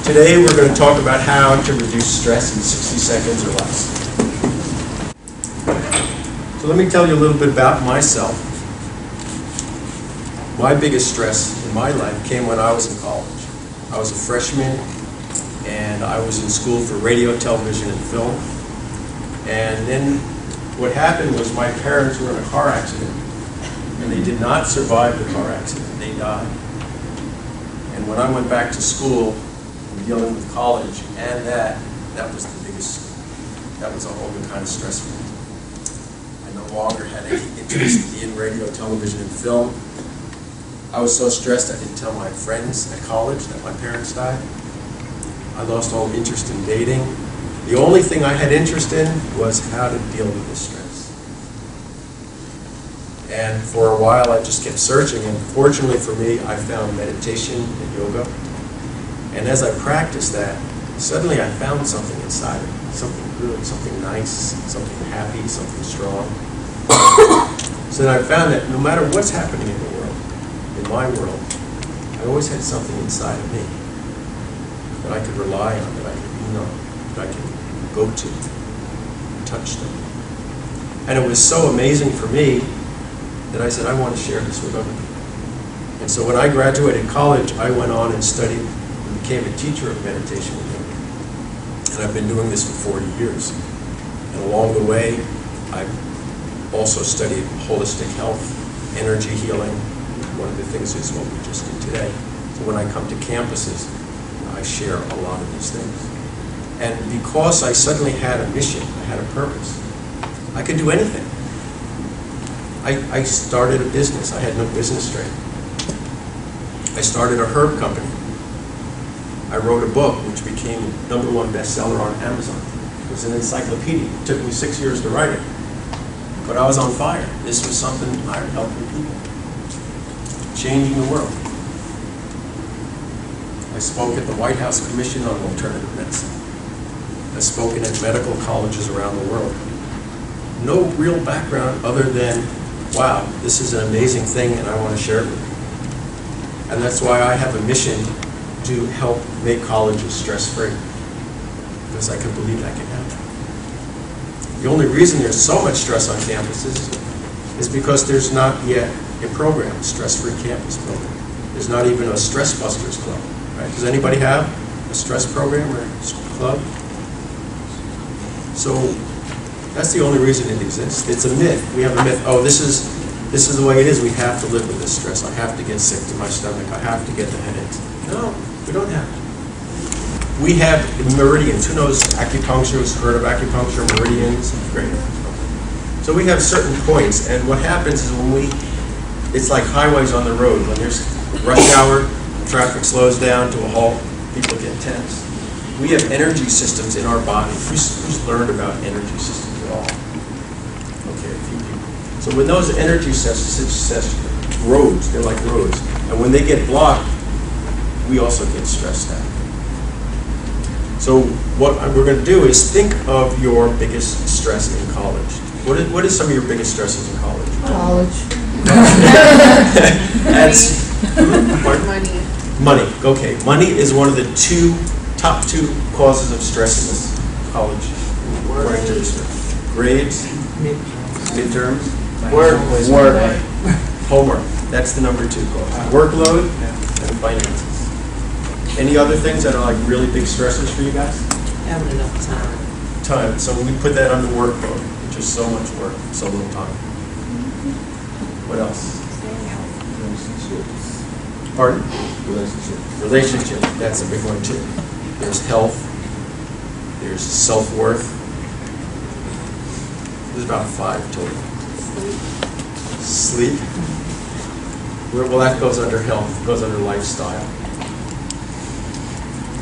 Today we're going to talk about how to reduce stress in 60 seconds or less. So let me tell you a little bit about myself. My biggest stress in my life came when I was in college. I was a freshman and I was in school for radio, television, and film. And then what happened was my parents were in a car accident and they did not survive the car accident. They died. And when I went back to school, dealing with college, and that was the biggest, that was a whole new kind of stress for me. I no longer had any interest in radio, television, and film. I was so stressed I didn't tell my friends at college that my parents died. I lost all interest in dating. The only thing I had interest in was how to deal with this stress. And for a while I just kept searching, and fortunately for me, I found meditation and yoga. And as I practiced that, suddenly I found something inside of me, something good, something nice, something happy, something strong. So then I found that no matter what's happening in the world, in my world, I always had something inside of me that I could rely on, that I could lean on, that I could go to, touch them. And it was so amazing for me that I said, I want to share this with other people. And so when I graduated college, I went on and studied, became a teacher of meditation and yoga. And I've been doing this for 40 years. And along the way, I've also studied holistic health, energy healing. One of the things is what we just did today. So when I come to campuses, I share a lot of these things. And because I suddenly had a mission, I had a purpose, I could do anything. I started a business. I had no business training. I started a herb company. I wrote a book which became #1 bestseller on Amazon. It was an encyclopedia. It took me 6 years to write it. But I was on fire. This was something I was helping people. Changing the world. I spoke at the White House Commission on Alternative Medicine. I've spoken at medical colleges around the world. No real background other than, wow, this is an amazing thing and I want to share it with you. And that's why I have a mission to help make colleges stress-free, because I can believe that can happen. The only reason there's so much stress on campuses is because there's not yet a program, a stress-free campus program. There's not even a Stress Busters Club, right? Does anybody have a stress program or a club? So that's the only reason it exists. It's a myth. We have a myth, oh, this is the way it is. We have to live with this stress. I have to get sick to my stomach. I have to get the headaches. No, we don't have to. We have meridians. Who knows acupuncture? Who's heard of acupuncture meridians? Great. So we have certain points, and what happens is it's like highways on the road. When there's rush hour, traffic slows down to a halt, people get tense. We have energy systems in our body. Who's learned about energy systems at all? Okay, a few people. So when those energy systems, roads, they're like roads, and when they get blocked, we also get stressed out. So what we're going to do is think of your biggest stress in college. What is some of your biggest stresses in college? College. That's Money. money. Okay, money is one of the top two causes of stress in this college. According to research. Grades, midterms, work, homework. That's the #2 cause. Workload and finances. Any other things that are like really big stresses for you guys? Having enough time. Time. So we put that under workload, which is so much work, so little time. What else? Relationships. Pardon? Relationships. Relationship. That's a big one too. There's health. There's self-worth. There's about 5 total. Sleep. Well, that goes under health. It goes under lifestyle.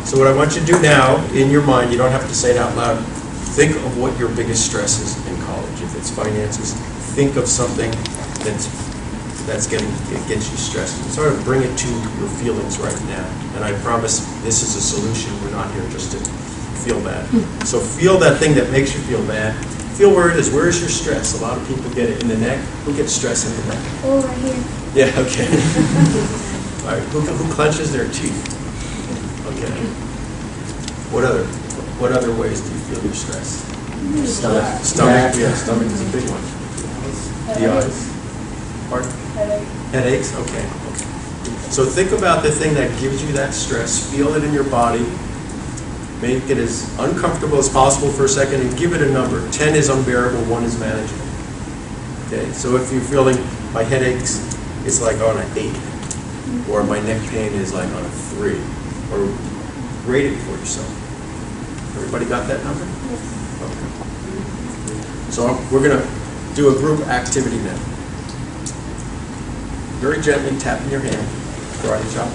So what I want you to do now, in your mind, you don't have to say it out loud, think of what your biggest stress is in college. If it's finances, think of something that's gets you stressed. And sort of bring it to your feelings right now. And I promise this is a solution. We're not here just to feel bad. So feel that thing that makes you feel bad. Feel where it is. Where is your stress? A lot of people get it in the neck. Who gets stress in the neck? Oh, right here. Yeah, okay. All right, who clenches their teeth? Okay. What other ways do you feel your stress? Stomach. Stomach, yeah, stomach is a big one. The eyes. Pardon? Headaches, okay. So think about the thing that gives you that stress, feel it in your body, make it as uncomfortable as possible for a second, and give it a number. 10 is unbearable, 1 is manageable. Okay, so if you're feeling my headaches, it's like on an 8, or my neck pain is like on a 3, or rate it for yourself. Everybody got that number? Okay. So we're going to do a group activity now. Very gently tapping your hand, karate chop.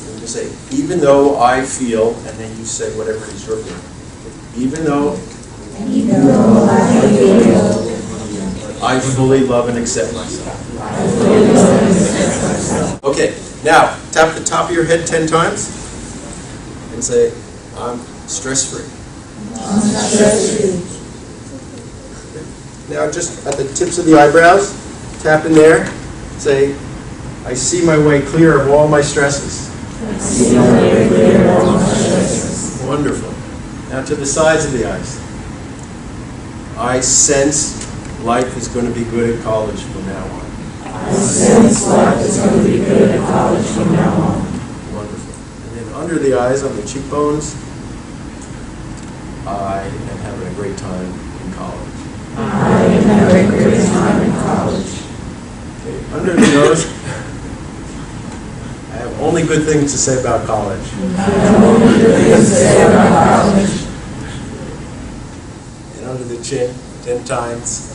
You're going to say, even though I feel, and then you say whatever it is you're feeling. Even though I fully love and accept myself. Okay, now tap the top of your head 10 times and say, I'm stress-free. Now just at the tips of the eyebrows, tap in there, say, I see my way clear of all my stresses. Wonderful. Now to the sides of the eyes. I sense life is going to be good at college from now on. Wonderful. And then under the eyes, on the cheekbones, I am having a great time in college. Okay, under the nose, I have only good things to say about college. And under the chin, 10 times,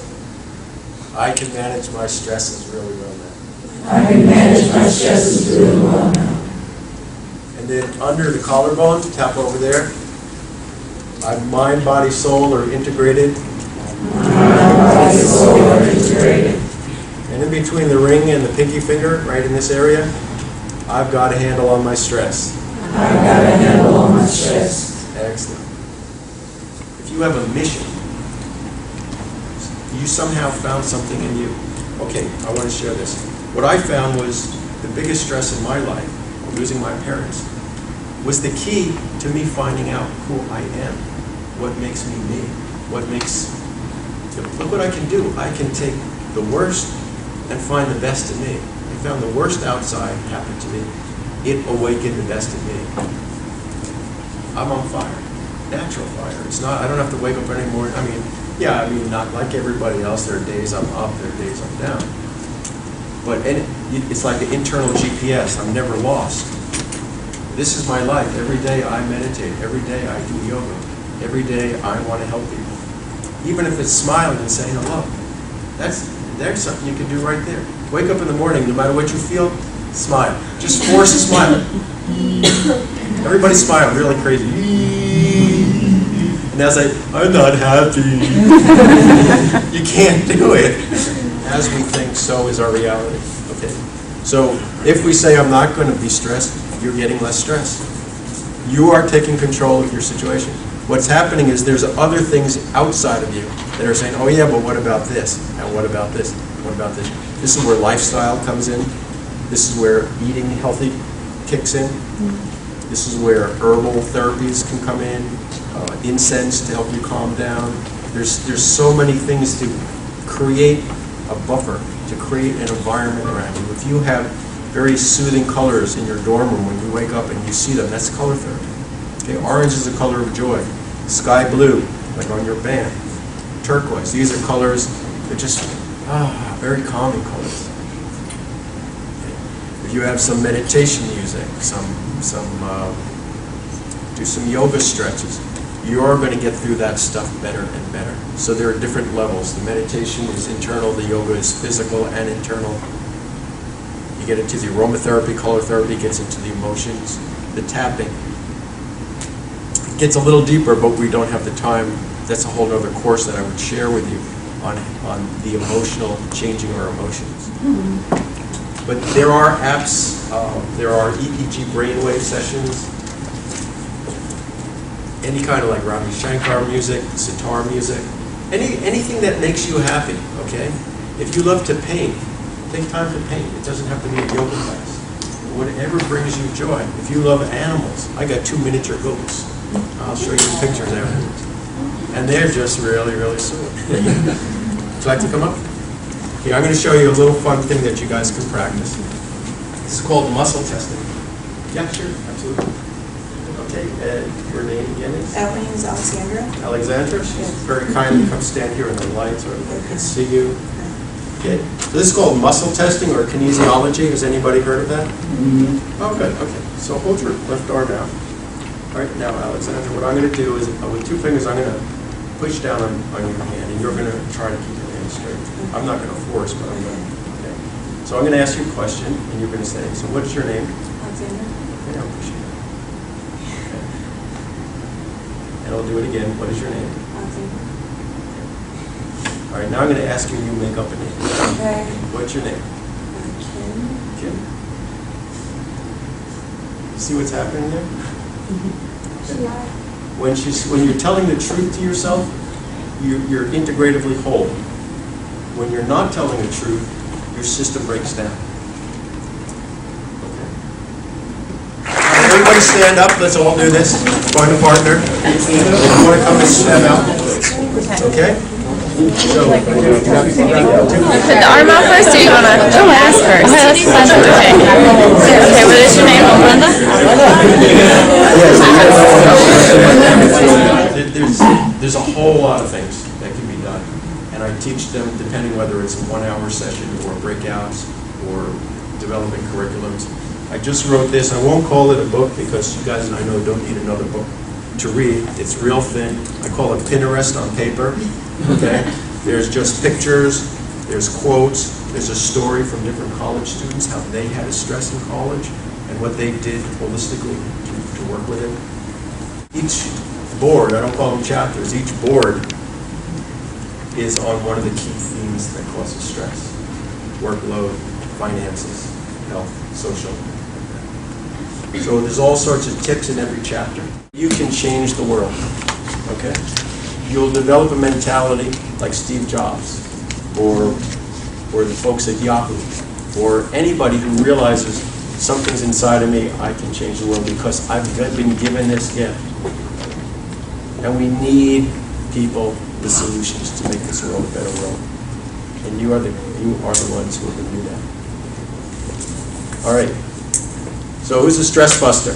I can manage my stresses really well now. And then under the collarbone, tap over there. I'm mind, body, soul are integrated. And in between the ring and the pinky finger, right in this area, I've got a handle on my stress. Excellent. If you have a mission, you somehow found something in you. Okay, I want to share this. What I found was the biggest stress in my life, losing my parents, was the key to me finding out who I am, what makes me me, what makes, look what I can do. I can take the worst and find the best in me. I found the worst outside happened to me. It awakened the best in me. I'm on fire, natural fire. It's not, I don't have to wake up anymore. Not like everybody else. There are days I'm up, there are days I'm down. But it's like an internal GPS. I'm never lost. This is my life. Every day I meditate. Every day I do yoga. Every day I want to help people. Even if it's smiling and saying hello. There's something you can do right there. Wake up in the morning, no matter what you feel, smile. Just force a smile. Everybody smile really crazy. And as I'm not happy. You can't do it. As we think, so is our reality. Okay. So if we say I'm not going to be stressed, you're getting less stress. You are taking control of your situation. What's happening is there's other things outside of you that are saying, oh yeah, but what about this? And what about this? What about this? This is where lifestyle comes in. This is where eating healthy kicks in. This is where herbal therapies can come in. Incense to help you calm down. There's so many things to create a buffer, to create an environment around you. If you have very soothing colors in your dorm room when you wake up and you see them, that's color therapy. Okay, orange is the color of joy. Sky blue, like on your band. Turquoise, these are colors that just, very calming colors. Okay. If you have some meditation music, do some yoga stretches, you're going to get through that stuff better and better. So there are different levels. The meditation is internal, the yoga is physical and internal. You get into the aromatherapy, color therapy gets into the emotions, the tapping. It gets a little deeper, but we don't have the time. That's a whole other course that I would share with you on the emotional, changing our emotions. But there are apps, there are EEG brainwave sessions, any kind of like Ravi Shankar music, sitar music, anything that makes you happy, okay? If you love to paint, take time to paint. It doesn't have to be a yoga class. Whatever brings you joy. If you love animals, I got 2 miniature goats. I'll show you the pictures afterwards. And they're just really, really sore. Would you like to come up? Okay, I'm going to show you a little fun thing that you guys can practice. This is called muscle testing. Yeah, sure, absolutely. Okay, your name again is? My name is Alexandra. Alexandra? She's very kindly come stand here in the light so everybody can see you. Okay, so this is called muscle testing or kinesiology. Has anybody heard of that? Mm-hmm. Oh, good, okay. So hold your left arm out. All right, now Alexandra, what I'm going to do is, with two fingers, I'm going to push down on your hand, and you're going to try to keep your hand straight. I'm not going to force, but I'm going to, okay. So I'm going to ask you a question, and you're going to say, so what's your name? Alexandra. Okay, I'll push you down. Okay. And I'll do it again. What is your name? Alexandra. All right, now I'm going to ask you, and you make up a name. Okay. What's your name? Kim. Kim. See what's happening there? When you're telling the truth to yourself, you're integratively whole. When you're not telling the truth, your system breaks down. Okay. Everybody stand up. Let's all do this. Find a partner. If you want to come and stand out. Okay? So, Put the arm out first, or you want to ask first? Okay, what is your name, Linda? There's a whole lot of things that can be done, and I teach them depending whether it's a 1-hour session or breakouts or developing curriculums. I just wrote this. I won't call it a book because you guys, I know, don't need another book to read. It's real thin. I call it Pinterest on paper. Okay? There's just pictures, there's quotes, there's a story from different college students, how they had to stress in college and what they did holistically to work with it. Each board, I don't call them chapters, each board is on one of the key themes that causes stress. Workload, finances, health, social. So there's all sorts of tips in every chapter. You can change the world, okay? You'll develop a mentality like Steve Jobs or the folks at Yahoo or anybody who realizes something's inside of me, I can change the world because I've been given this gift. And we need people with solutions to make this world a better world. And you are the ones who are going to do that. All right. So who's a stress buster?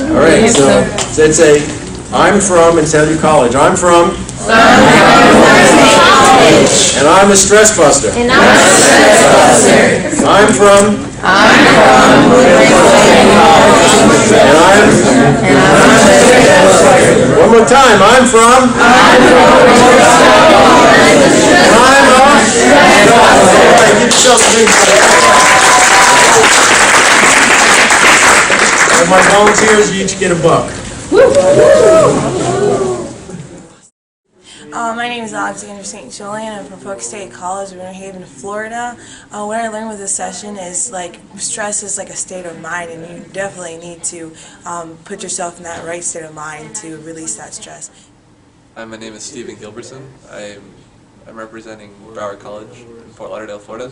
All right. So let's say, I'm from, and tell your college, I'm from. And I'm a stress buster. I'm from. And I'm. One more time. I'm from. And I'm a. All right, give yourself a big and my volunteers, you each get $1. My name is Alexandra St. Julian. I'm from Polk State College in Winter Haven, Florida. What I learned with this session is stress is like a state of mind, and you definitely need to put yourself in that right state of mind to release that stress. Hi, my name is Gilbertson. I'm representing Broward College in Fort Lauderdale, Florida.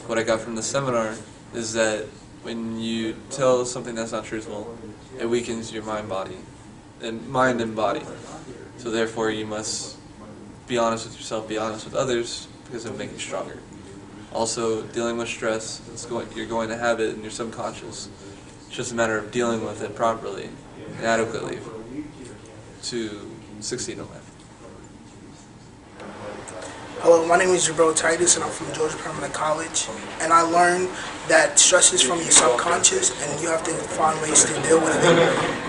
What I got from the seminar is that when you tell something that's not truthful, it weakens your mind and body. So therefore you must be honest with yourself, be honest with others, because it'll make you stronger. Also, dealing with stress, you're going to have it in your subconscious. It's just a matter of dealing with it properly and adequately to succeed in life. Hello, my name is Gilbertson, and I'm from Georgia Permanent College. And I learned that stress is from your subconscious, and you have to find ways to deal with it,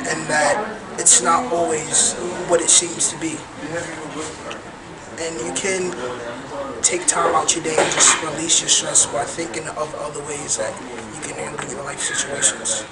and that it's not always what it seems to be. And you can take time out your day and just release your stress by thinking of other ways that you can handle your life situations.